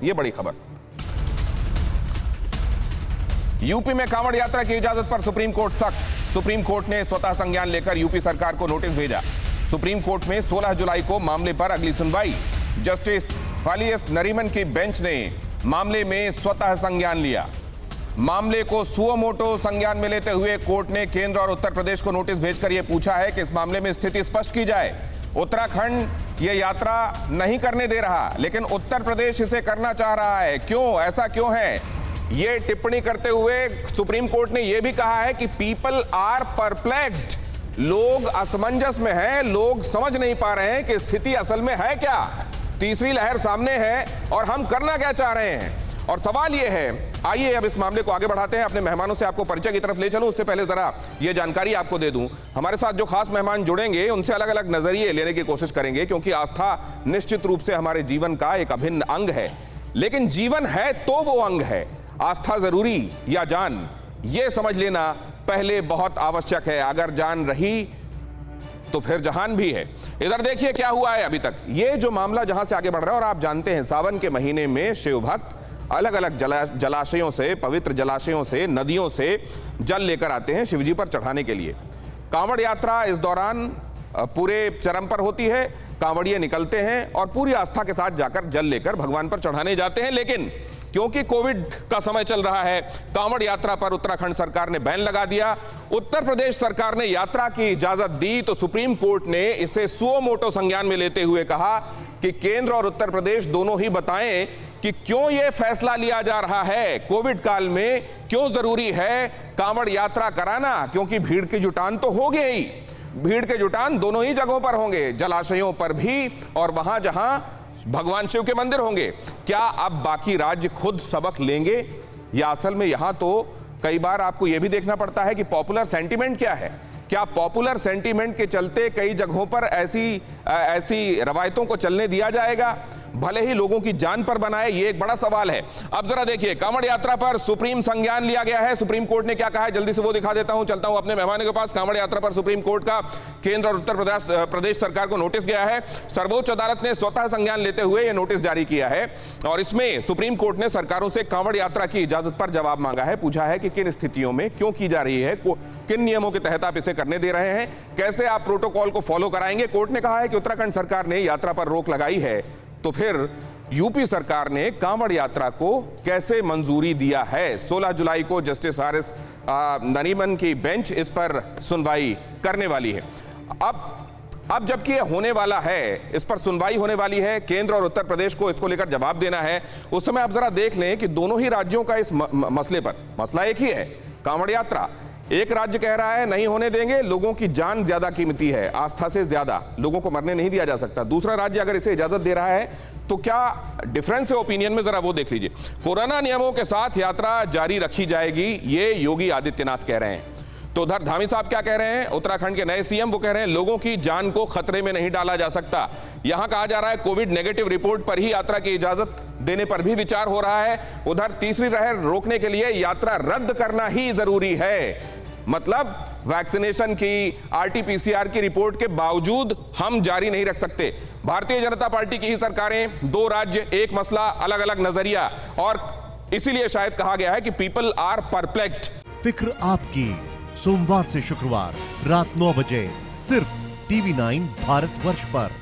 ये बड़ी खबर। यूपी में कांवड़ यात्रा की इजाजत पर सुप्रीम कोर्ट सख्त। सुप्रीम कोर्ट ने स्वतः संज्ञान लेकर यूपी सरकार को नोटिस भेजा। सुप्रीम कोर्ट में 16 जुलाई को मामले पर अगली सुनवाई। जस्टिस फालियस नरीमन की बेंच ने मामले में स्वतः संज्ञान लिया। मामले को सुओ मोटो संज्ञान में लेते हुए कोर्ट ने केंद्र और उत्तर प्रदेश को नोटिस भेजकर यह पूछा है कि इस मामले में स्थिति स्पष्ट की जाए। उत्तराखंड यह यात्रा नहीं करने दे रहा, लेकिन उत्तर प्रदेश इसे करना चाह रहा है। क्यों, ऐसा क्यों है? ये टिप्पणी करते हुए सुप्रीम कोर्ट ने यह भी कहा है कि पीपल आर परप्लेक्स्ड, लोग असमंजस में हैं, लोग समझ नहीं पा रहे हैं कि स्थिति असल में है क्या। तीसरी लहर सामने है और हम करना क्या चाह रहे हैं। और सवाल यह है, आइए अब इस मामले को आगे बढ़ाते हैं। अपने मेहमानों से आपको परिचय की तरफ ले चलूं, उससे पहले जरा ये जानकारी आपको दे दूं। हमारे साथ जो खास मेहमान जुड़ेंगे उनसे अलग अलग नजरिए लेने की कोशिश करेंगे, क्योंकि आस्था निश्चित रूप से हमारे जीवन का एक अभिन्न अंग है। लेकिन जीवन है तो वो अंग है, आस्था जरूरी या जान, ये समझ लेना पहले बहुत आवश्यक है। अगर जान रही तो फिर जहान भी है। इधर देखिए क्या हुआ है अभी तक। ये जो मामला जहां से आगे बढ़ रहा है, और आप जानते हैं सावन के महीने में शिव भक्त अलग अलग जलाशयों से, पवित्र जलाशयों से, नदियों से जल लेकर आते हैं शिवजी पर चढ़ाने के लिए। कांवड़ यात्रा इस दौरान पूरे चरम पर होती है। कांवड़िए निकलते हैं और पूरी आस्था के साथ जाकर जल लेकर भगवान पर चढ़ाने जाते हैं। लेकिन क्योंकि कोविड का समय चल रहा है, कांवड़ यात्रा पर उत्तराखंड सरकार ने बैन लगा दिया। उत्तर प्रदेश सरकार ने यात्रा की इजाजत दी तो सुप्रीम कोर्ट ने इसे सुओ मोटो संज्ञान में लेते हुए कहा कि केंद्र और उत्तर प्रदेश दोनों ही बताएं कि क्यों यह फैसला लिया जा रहा है। कोविड काल में क्यों जरूरी है कांवड़ यात्रा कराना, क्योंकि भीड़ की जुटान तो हो गई ही। भीड़ के जुटान दोनों ही जगहों पर होंगे, जलाशयों पर भी और वहां जहां भगवान शिव के मंदिर होंगे। क्या अब बाकी राज्य खुद सबक लेंगे, या असल में यहां तो कई बार आपको यह भी देखना पड़ता है कि पॉपुलर सेंटीमेंट क्या है। क्या पॉपुलर सेंटीमेंट के चलते कई जगहों पर ऐसी रवायतों को चलने दिया जाएगा, भले ही लोगों की जान पर बनाए? ये एक बड़ा सवाल है। अब जरा देखिए, कांवड़ यात्रा पर सुप्रीम संज्ञान लिया गया है। सुप्रीम कोर्ट ने क्या कहा है, जल्दी से वो दिखा देता हूं। चलता हूं अपने मेहमानों के पास। कांवड़ यात्रा पर सुप्रीम कोर्ट का केंद्र और उत्तर प्रदेश सरकार को नोटिस गया है। सर्वोच्च अदालत ने स्वतः संज्ञान लेते हुए यह नोटिस जारी किया है और इसमें सुप्रीम कोर्ट ने सरकारों से कांवड़ यात्रा की इजाजत पर जवाब मांगा है। पूछा है कि किन स्थितियों में क्यों की जा रही है, किन नियमों के तहत आप इसे करने दे रहे हैं, कैसे आप प्रोटोकॉल को फॉलो कराएंगे। कोर्ट ने कहा है कि उत्तराखंड सरकार ने यात्रा पर रोक लगाई है, तो फिर यूपी सरकार ने कांवड़ यात्रा को कैसे मंजूरी दिया है। 16 जुलाई को जस्टिस फालियस नरीमन की बेंच इस पर सुनवाई करने वाली है। अब जबकि यह होने वाला है, इस पर सुनवाई होने वाली है, केंद्र और उत्तर प्रदेश को इसको लेकर जवाब देना है, उस समय आप जरा देख लें कि दोनों ही राज्यों का इस मसले पर, मसला एक ही है, कांवड़ यात्रा। एक राज्य कह रहा है नहीं होने देंगे, लोगों की जान ज्यादा कीमती है, आस्था से ज्यादा, लोगों को मरने नहीं दिया जा सकता। दूसरा राज्य अगर इसे इजाजत दे रहा है, तो क्या डिफरेंस है ओपिनियन में, जरा वो देख लीजिए। कोरोना नियमों के साथ यात्रा जारी रखी जाएगी, ये योगी आदित्यनाथ कह रहे हैं। तो उधर धामी साहब क्या कह रहे हैं, उत्तराखंड के नए सीएम, वो कह रहे हैं लोगों की जान को खतरे में नहीं डाला जा सकता। यहां कहा जा रहा है कोविड नेगेटिव रिपोर्ट पर ही यात्रा की इजाजत देने पर भी विचार हो रहा है। उधर तीसरी लहर रोकने के लिए यात्रा रद्द करना ही जरूरी है। मतलब वैक्सीनेशन की, आरटीपीसीआर की रिपोर्ट के बावजूद हम जारी नहीं रख सकते। भारतीय जनता पार्टी की ही सरकारें, दो राज्य, एक मसला, अलग अलग नजरिया, और इसीलिए शायद कहा गया है कि पीपल आर परप्लेक्स्ड। फिक्र आपकी, सोमवार से शुक्रवार रात 9 बजे सिर्फ TV9 भारतवर्ष पर।